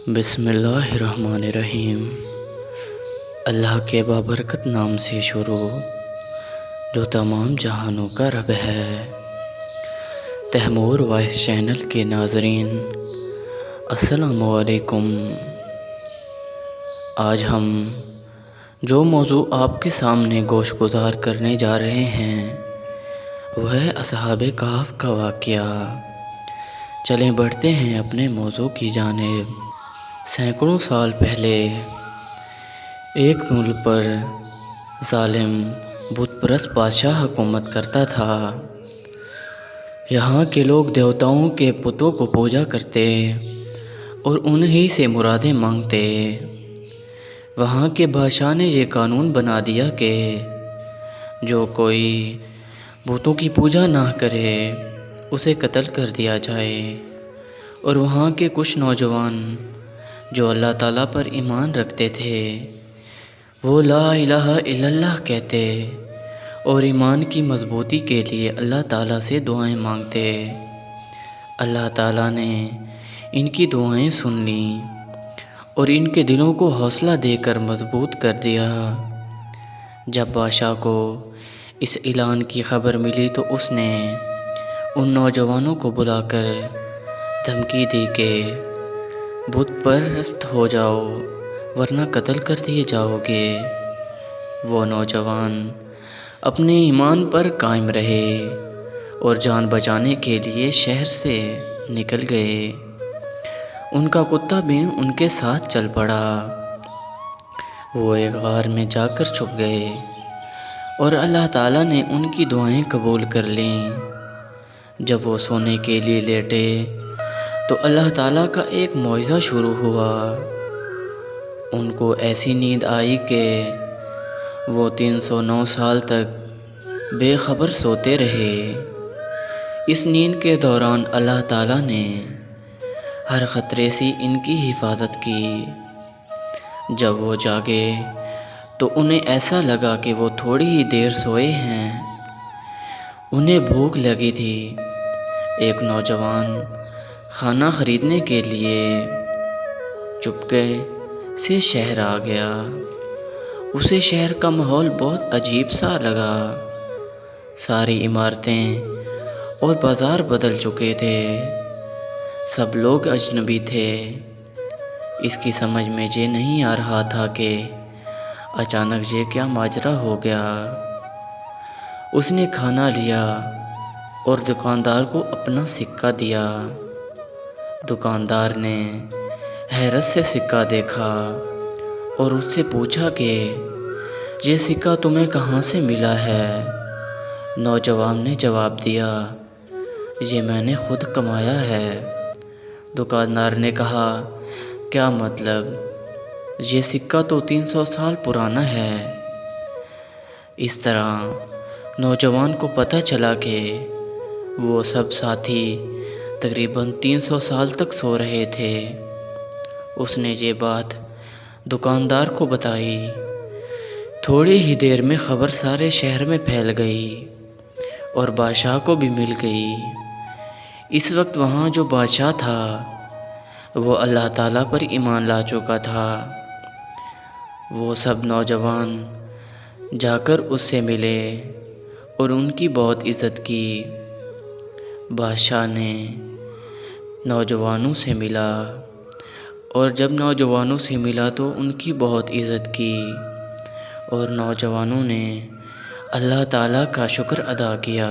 بسم اللہ الرحمن الرحیم۔ اللہ کے بابرکت نام سے شروع جو تمام جہانوں کا رب ہے۔ تیمور وائس چینل کے ناظرین السلام علیکم۔ آج ہم جو موضوع آپ کے سامنے گوش گزار کرنے جا رہے ہیں وہ ہے اصحاب کہف کا واقعہ۔ چلیں بڑھتے ہیں اپنے موضوع کی جانب۔ سینکڑوں سال پہلے ایک ملک پر ظالم بت پرست بادشاہ حکومت کرتا تھا۔ یہاں کے لوگ دیوتاؤں کے بتوں کو پوجا کرتے اور انہی سے مرادیں مانگتے۔ وہاں کے بادشاہ نے یہ قانون بنا دیا کہ جو کوئی بتوں کی پوجا نہ کرے اسے قتل کر دیا جائے، اور وہاں کے کچھ نوجوان جو اللہ تعالیٰ پر ایمان رکھتے تھے وہ لا الہ الا اللہ کہتے اور ایمان کی مضبوطی کے لیے اللہ تعالیٰ سے دعائیں مانگتے۔ اللہ تعالیٰ نے ان کی دعائیں سن لیں اور ان کے دلوں کو حوصلہ دے کر مضبوط کر دیا۔ جب بادشاہ کو اس اعلان کی خبر ملی تو اس نے ان نوجوانوں کو بلا کر دھمکی دی کہ بت پرست ہو جاؤ ورنہ قتل کر دیے جاؤ گے۔ وہ نوجوان اپنے ایمان پر قائم رہے اور جان بچانے کے لیے شہر سے نکل گئے۔ ان کا کتا بھی ان کے ساتھ چل پڑا۔ وہ ایک غار میں جا کر چھپ گئے اور اللہ تعالیٰ نے ان کی دعائیں قبول کر لیں۔ جب وہ سونے کے لیے لیٹے تو اللہ تعالیٰ کا ایک معجزہ شروع ہوا۔ ان کو ایسی نیند آئی کہ وہ 309 سال تک بے خبر سوتے رہے۔ اس نیند کے دوران اللہ تعالیٰ نے ہر خطرے سے ان کی حفاظت کی۔ جب وہ جاگے تو انہیں ایسا لگا کہ وہ تھوڑی ہی دیر سوئے ہیں۔ انہیں بھوک لگی تھی۔ ایک نوجوان کھانا خریدنے کے لیے چپکے سے شہر آ گیا۔ اسے شہر کا ماحول بہت عجیب سا لگا۔ ساری عمارتیں اور بازار بدل چکے تھے۔ سب لوگ اجنبی تھے۔ اس کی سمجھ میں یہ نہیں آ رہا تھا کہ اچانک یہ کیا ماجرا ہو گیا۔ اس نے کھانا لیا اور دکاندار کو اپنا سکہ دیا۔ دکاندار نے حیرت سے سکہ دیکھا اور اس سے پوچھا کہ یہ سکہ تمہیں کہاں سے ملا ہے؟ نوجوان نے جواب دیا، یہ میں نے خود کمایا ہے۔ دکاندار نے کہا، کیا مطلب؟ یہ سکہ تو 300 سال پرانا ہے۔ اس طرح نوجوان کو پتہ چلا کہ وہ سب ساتھی تقریباً 300 سال تک سو رہے تھے۔ اس نے یہ بات دکاندار کو بتائی۔ تھوڑی ہی دیر میں خبر سارے شہر میں پھیل گئی اور بادشاہ کو بھی مل گئی۔ اس وقت وہاں جو بادشاہ تھا وہ اللہ تعالیٰ پر ایمان لا چکا تھا۔ وہ سب نوجوان جا کر اس سے ملے اور ان کی بہت عزت کی۔ بادشاہ نے نوجوانوں سے ملا اور جب نوجوانوں سے ملا تو ان کی بہت عزت کی اور نوجوانوں نے اللہ تعالیٰ کا شکر ادا کیا۔